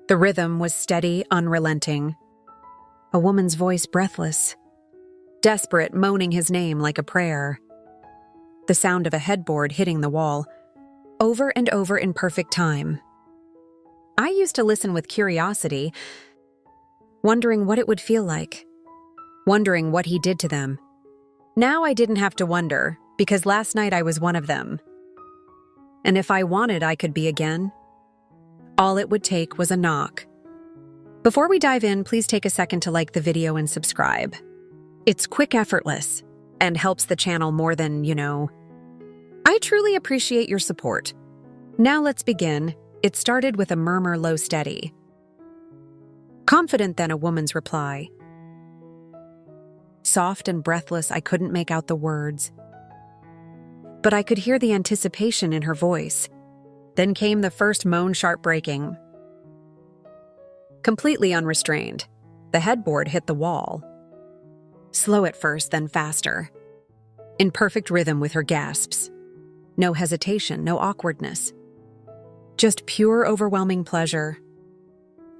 The rhythm was steady, unrelenting. A woman's voice breathless, desperate, moaning his name like a prayer. The sound of a headboard hitting the wall, over and over in perfect time. I used to listen with curiosity, wondering what it would feel like, wondering what he did to them. Now I didn't have to wonder, because last night I was one of them. And if I wanted, I could be again. All it would take was a knock. Before we dive in, please take a second to like the video and subscribe. It's quick, effortless, and helps the channel more than, I truly appreciate your support. Now let's begin. It started with a murmur, low, steady. Confident, then a woman's reply. Soft and breathless, I couldn't make out the words. But I could hear the anticipation in her voice. Then came the first moan, sharp breaking. Completely unrestrained, the headboard hit the wall. Slow at first, then faster. In perfect rhythm with her gasps. No hesitation, no awkwardness. Just pure, overwhelming pleasure.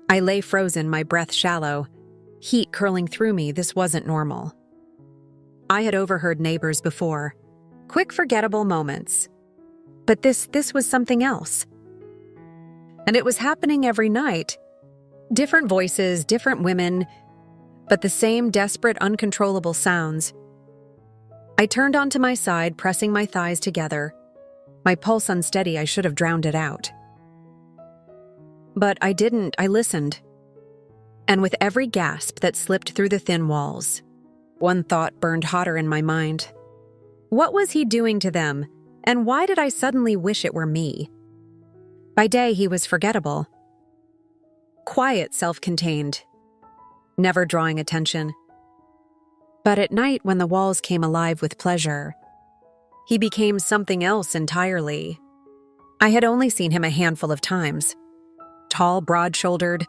I lay frozen, my breath shallow. Heat curling through me, this wasn't normal. I had overheard neighbors before. Quick, forgettable moments. But this was something else. And it was happening every night. Different voices, different women, but the same desperate, uncontrollable sounds. I turned onto my side, pressing my thighs together. My pulse unsteady, I should have drowned it out. But I didn't, I listened. And with every gasp that slipped through the thin walls, one thought burned hotter in my mind. What was he doing to them, and why did I suddenly wish it were me? By day, he was forgettable. Quiet, self-contained, never drawing attention. But at night, when the walls came alive with pleasure, he became something else entirely. I had only seen him a handful of times. Tall, broad-shouldered,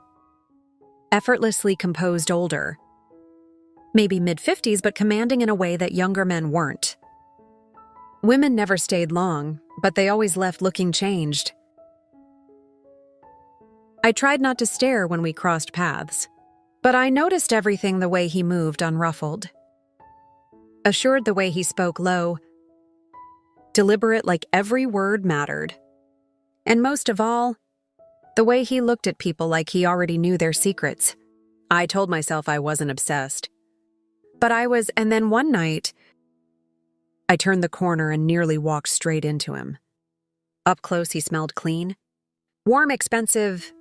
effortlessly composed, older. Maybe mid-50s, but commanding in a way that younger men weren't. Women never stayed long, but they always left looking changed. I tried not to stare when we crossed paths, but I noticed everything, the way he moved unruffled. Assured, the way he spoke low. Deliberate, like every word mattered. And most of all, the way he looked at people like he already knew their secrets. I told myself I wasn't obsessed. But I was, and then one night, I turned the corner and nearly walked straight into him. Up close, he smelled clean. Warm, expensive.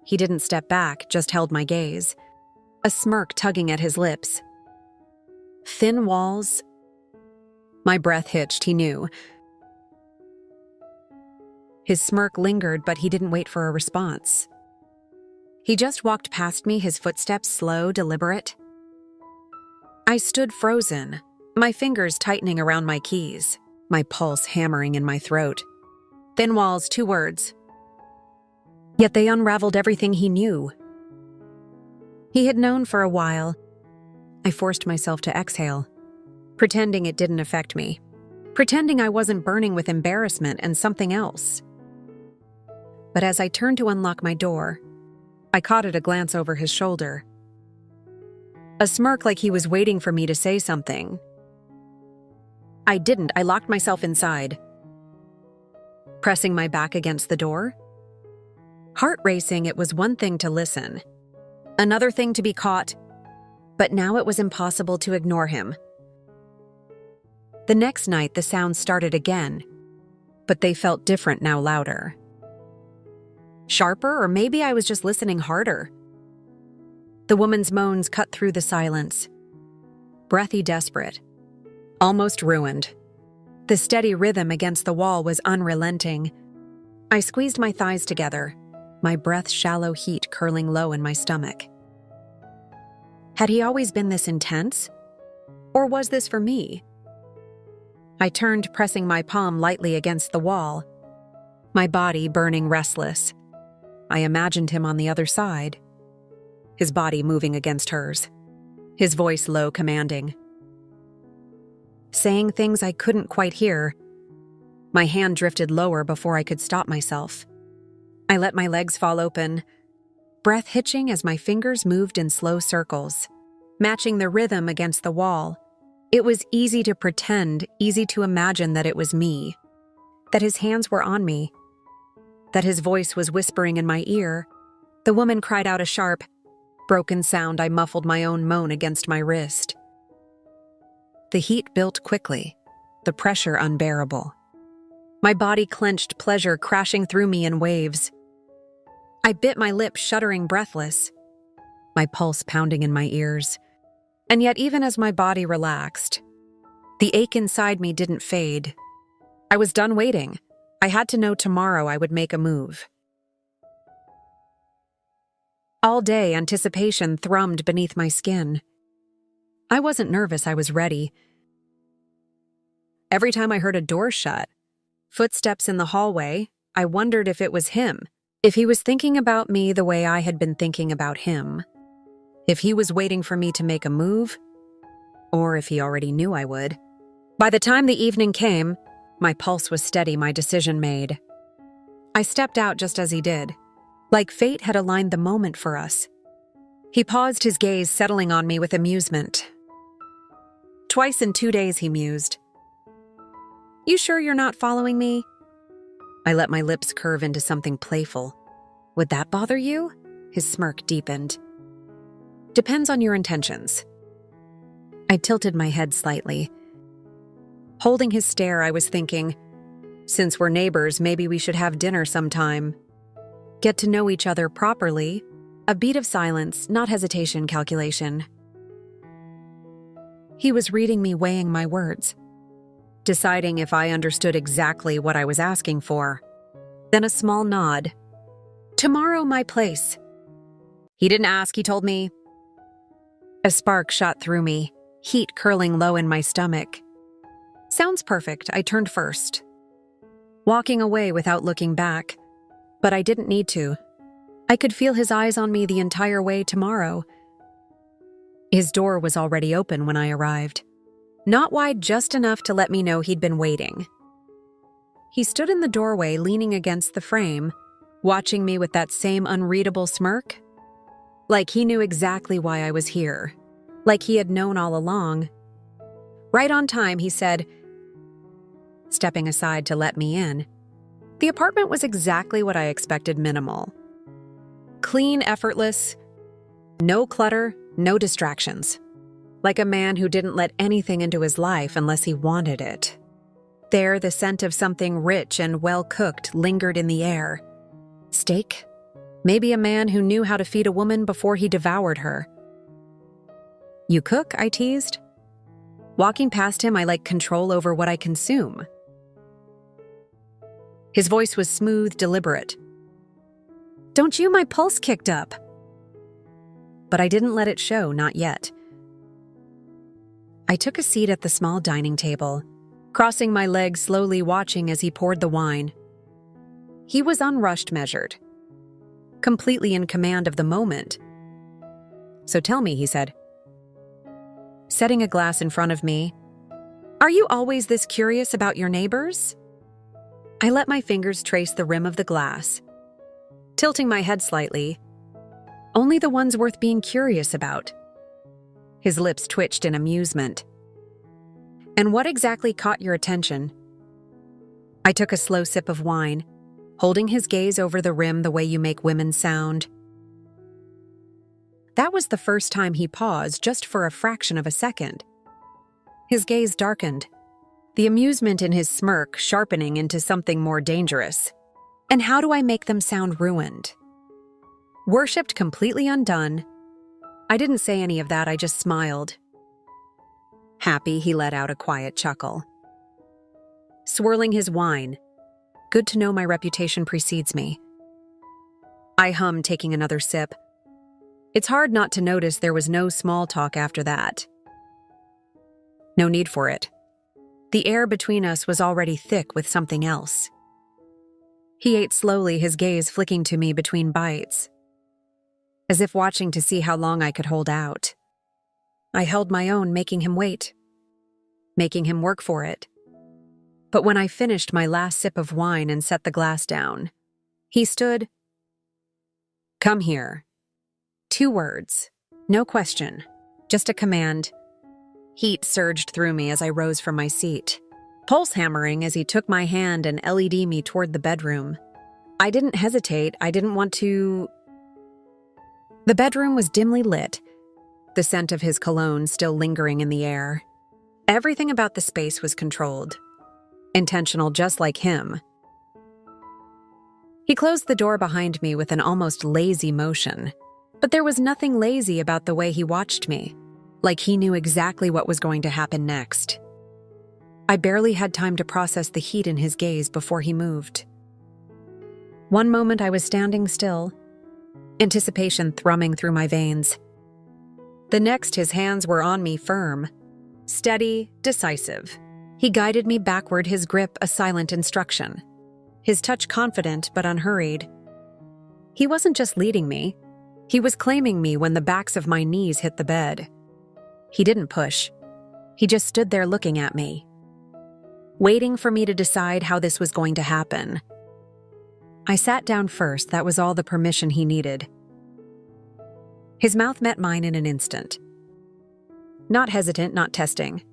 He didn't step back, just held my gaze. A smirk tugging at his lips. Thin walls. My breath hitched, he knew. His smirk lingered, but he didn't wait for a response. He just walked past me, his footsteps slow, deliberate. I stood frozen, my fingers tightening around my keys, my pulse hammering in my throat. Thin walls, 2 words. Yet they unraveled everything he knew. He had known for a while. I forced myself to exhale, pretending it didn't affect me, pretending I wasn't burning with embarrassment and something else. But as I turned to unlock my door, I caught at a glance over his shoulder. A smirk, like he was waiting for me to say something. I didn't. I locked myself inside, pressing my back against the door. Heart racing, it was one thing to listen, another thing to be caught, but now it was impossible to ignore him. The next night, the sounds started again, but they felt different now, louder. Sharper, or maybe I was just listening harder. The woman's moans cut through the silence. Breathy, desperate. Almost ruined. The steady rhythm against the wall was unrelenting. I squeezed my thighs together, my breath shallow, heat curling low in my stomach. Had he always been this intense? Or was this for me? I turned, pressing my palm lightly against the wall, my body burning restless. I imagined him on the other side, his body moving against hers, his voice low, commanding, saying things I couldn't quite hear. My hand drifted lower before I could stop myself. I let my legs fall open, breath hitching as my fingers moved in slow circles, matching the rhythm against the wall. It was easy to pretend, easy to imagine that it was me, that his hands were on me, that his voice was whispering in my ear. The woman cried out a sharp, broken sound. I muffled my own moan against my wrist. The heat built quickly, the pressure unbearable. My body clenched, pleasure crashing through me in waves. I bit my lip, shuddering, breathless, my pulse pounding in my ears. And yet, even as my body relaxed, the ache inside me didn't fade. I was done waiting. I had to know tomorrow I would make a move. All day, anticipation thrummed beneath my skin. I wasn't nervous, I was ready. Every time I heard a door shut, footsteps in the hallway, I wondered if it was him, if he was thinking about me the way I had been thinking about him, if he was waiting for me to make a move, or if he already knew I would. By the time the evening came, my pulse was steady, my decision made. I stepped out just as he did, like fate had aligned the moment for us. He paused, his gaze settling on me with amusement. Twice in 2 days, he mused. "You sure you're not following me?" I let my lips curve into something playful. "Would that bother you?" His smirk deepened. "Depends on your intentions." I tilted my head slightly. Holding his stare, I was thinking, since we're neighbors, maybe we should have dinner sometime. Get to know each other properly. A beat of silence, not hesitation, calculation. He was reading me, weighing my words, deciding if I understood exactly what I was asking for. Then a small nod. "Tomorrow, my place." He didn't ask, he told me. A spark shot through me, heat curling low in my stomach. Sounds perfect, I turned first, walking away without looking back. But I didn't need to. I could feel his eyes on me the entire way tomorrow. His door was already open when I arrived. Not wide, just enough to let me know he'd been waiting. He stood in the doorway, leaning against the frame, watching me with that same unreadable smirk. Like he knew exactly why I was here. Like he had known all along. Right on time, he said, stepping aside to let me in. The apartment was exactly what I expected, minimal. Clean, effortless, no clutter, no distractions. Like a man who didn't let anything into his life unless he wanted it. There, the scent of something rich and well-cooked lingered in the air. Steak? Maybe a man who knew how to feed a woman before he devoured her. "You cook?" I teased. Walking past him, I like control over what I consume. His voice was smooth, deliberate. "Don't you? My pulse kicked up." But I didn't let it show, not yet. I took a seat at the small dining table, crossing my legs slowly, watching as he poured the wine. He was unrushed, measured, completely in command of the moment. "So tell me," he said, setting a glass in front of me, "are you always this curious about your neighbors?" I let my fingers trace the rim of the glass, tilting my head slightly. "Only the ones worth being curious about." His lips twitched in amusement. "And what exactly caught your attention?" I took a slow sip of wine, holding his gaze over the rim the way you make women sound. That was the first time he paused, just for a fraction of a second. His gaze darkened, the amusement in his smirk sharpening into something more dangerous. "And how do I make them sound ruined?" Worshipped, completely undone. I didn't say any of that, I just smiled. Happy, he let out a quiet chuckle. Swirling his wine. "Good to know my reputation precedes me." I hummed, taking another sip. It's hard not to notice there was no small talk after that. No need for it. The air between us was already thick with something else. He ate slowly, his gaze flicking to me between bites, as if watching to see how long I could hold out. I held my own, making him wait, making him work for it. But when I finished my last sip of wine and set the glass down, he stood. "Come here," 2 words. No question. Just a command. Heat surged through me as I rose from my seat, pulse hammering as he took my hand and LED'd me toward the bedroom. I didn't hesitate. I didn't want to... The bedroom was dimly lit, the scent of his cologne still lingering in the air. Everything about the space was controlled. Intentional, just like him. He closed the door behind me with an almost lazy motion, but there was nothing lazy about the way he watched me, like he knew exactly what was going to happen next. I barely had time to process the heat in his gaze before he moved. One moment I was standing still, anticipation thrumming through my veins. The next, his hands were on me firm, steady, decisive. He guided me backward, his grip a silent instruction, his touch confident but unhurried. He wasn't just leading me, he was claiming me when the backs of my knees hit the bed. He didn't push. He just stood there looking at me, waiting for me to decide how this was going to happen. I sat down first. That was all the permission he needed. His mouth met mine in an instant. Not hesitant, not testing.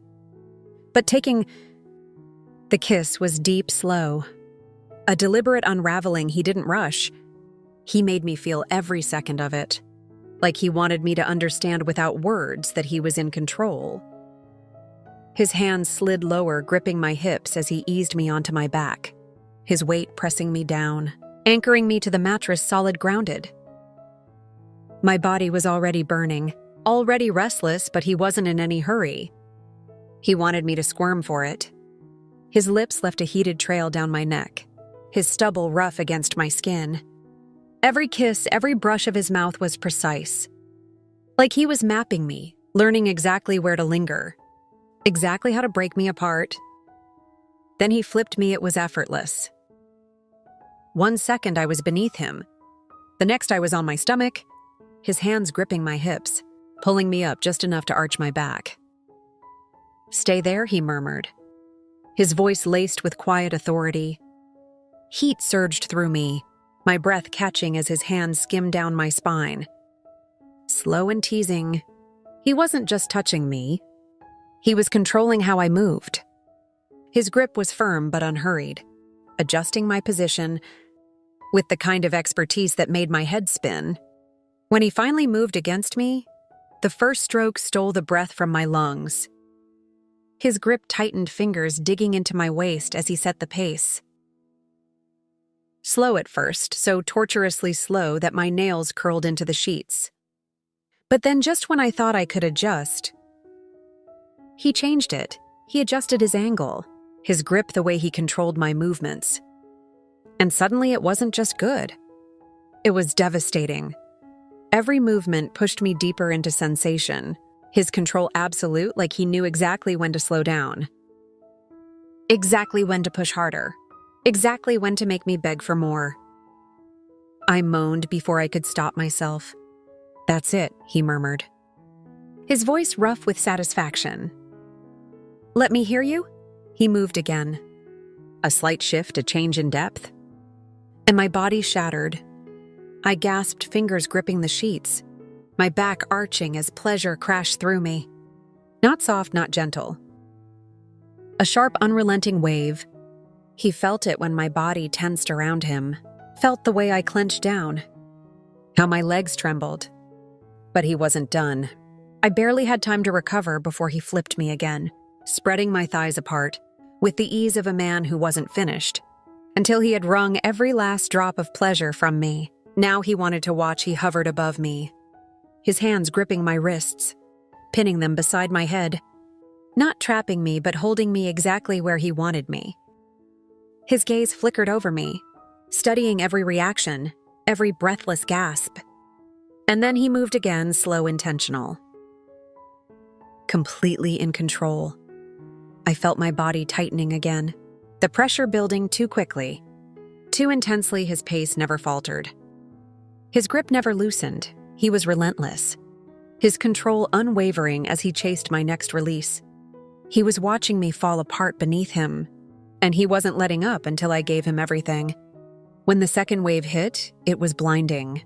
But taking... The kiss was deep, slow. A deliberate unraveling he didn't rush. He made me feel every second of it, like he wanted me to understand without words that he was in control. His hands slid lower, gripping my hips as he eased me onto my back, his weight pressing me down, anchoring me to the mattress solid grounded. My body was already burning, already restless, but he wasn't in any hurry. He wanted me to squirm for it. His lips left a heated trail down my neck, his stubble rough against my skin. Every kiss, every brush of his mouth was precise. Like he was mapping me, learning exactly where to linger, exactly how to break me apart. Then he flipped me. It was effortless. 1 second I was beneath him. The next I was on my stomach, his hands gripping my hips, pulling me up just enough to arch my back. "Stay there," he murmured, his voice laced with quiet authority. Heat surged through me, my breath catching as his hands skimmed down my spine. Slow and teasing, he wasn't just touching me. He was controlling how I moved. His grip was firm but unhurried, adjusting my position with the kind of expertise that made my head spin. When he finally moved against me, the first stroke stole the breath from my lungs. His grip tightened, fingers digging into my waist as he set the pace. Slow at first, so torturously slow that my nails curled into the sheets. But then just when I thought I could adjust, he changed it. He adjusted his angle, his grip, the way he controlled my movements. And suddenly it wasn't just good. It was devastating. Every movement pushed me deeper into sensation, his control absolute, like he knew exactly when to slow down, exactly when to push harder, exactly when to make me beg for more. I moaned before I could stop myself. "That's it," he murmured, his voice rough with satisfaction. "Let me hear you?" He moved again. A slight shift, a change in depth. And my body shattered. I gasped, fingers gripping the sheets, my back arching as pleasure crashed through me. Not soft, not gentle. A sharp, unrelenting wave. He felt it when my body tensed around him, felt the way I clenched down, how my legs trembled. But he wasn't done. I barely had time to recover before he flipped me again, spreading my thighs apart, with the ease of a man who wasn't finished, until he had wrung every last drop of pleasure from me. Now he wanted to watch. He hovered above me, his hands gripping my wrists, pinning them beside my head, not trapping me but holding me exactly where he wanted me. His gaze flickered over me, studying every reaction, every breathless gasp. And then he moved again, slow, intentional. Completely in control. I felt my body tightening again, the pressure building too quickly. Too intensely, his pace never faltered. His grip never loosened. He was relentless, his control unwavering as he chased my next release. He was watching me fall apart beneath him, and he wasn't letting up until I gave him everything. When the second wave hit, it was blinding.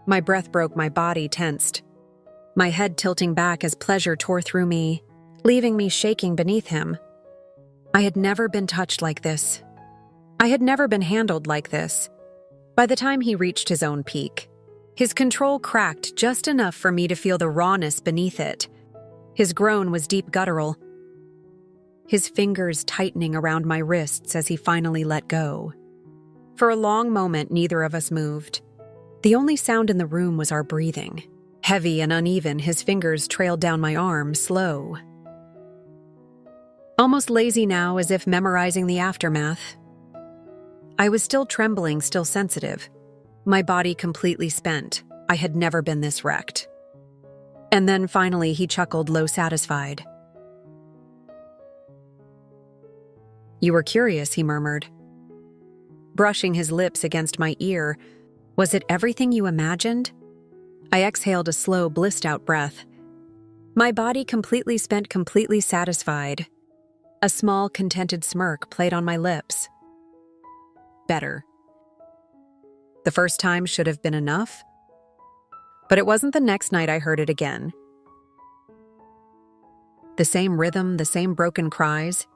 My breath broke, my body tensed. My head tilting back as pleasure tore through me, leaving me shaking beneath him. I had never been touched like this. I had never been handled like this. By the time he reached his own peak, his control cracked just enough for me to feel the rawness beneath it. His groan was deep guttural, his fingers tightening around my wrists as he finally let go. For a long moment, neither of us moved. The only sound in the room was our breathing. Heavy and uneven, his fingers trailed down my arm, slow. Almost lazy now, as if memorizing the aftermath. I was still trembling, still sensitive. My body completely spent. I had never been this wrecked. And then finally he chuckled, low, satisfied. "You were curious," he murmured, brushing his lips against my ear. "Was it everything you imagined?" I exhaled a slow, blissed-out breath. My body completely spent, completely satisfied. A small, contented smirk played on my lips. Better. The first time should have been enough. But it wasn't the next night I heard it again. The same rhythm, the same broken cries,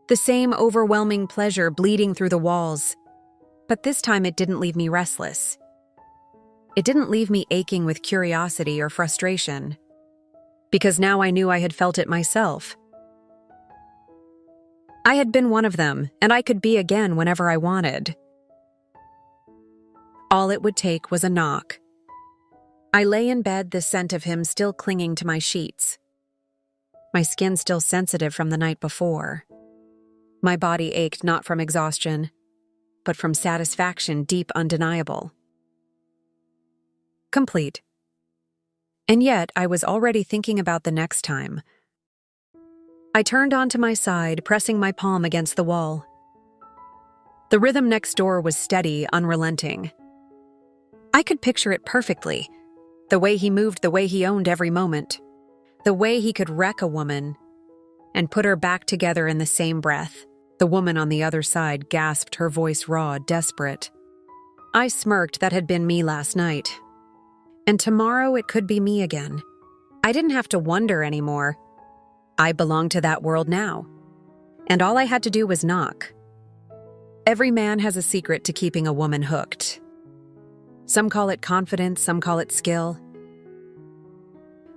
the same overwhelming pleasure bleeding through the walls. But this time it didn't leave me restless. It didn't leave me aching with curiosity or frustration, because now I knew I had felt it myself. I had been one of them, and I could be again whenever I wanted. All it would take was a knock. I lay in bed, the scent of him still clinging to my sheets. My skin still sensitive from the night before. My body ached not from exhaustion, but from satisfaction deep, undeniable. Complete. And yet, I was already thinking about the next time. I turned onto my side, pressing my palm against the wall. The rhythm next door was steady, unrelenting. I could picture it perfectly. The way he moved, the way he owned every moment. The way he could wreck a woman and put her back together in the same breath. The woman on the other side gasped, her voice raw, desperate. I smirked. That had been me last night. And tomorrow it could be me again. I didn't have to wonder anymore. I belonged to that world now. And all I had to do was knock. Every man has a secret to keeping a woman hooked. Some call it confidence, some call it skill.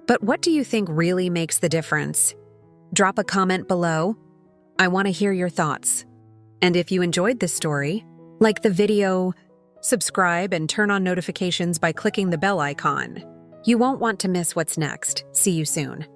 But what do you think really makes the difference? Drop a comment below. I want to hear your thoughts. And if you enjoyed this story, like the video, subscribe, and turn on notifications by clicking the bell icon. You won't want to miss what's next. See you soon.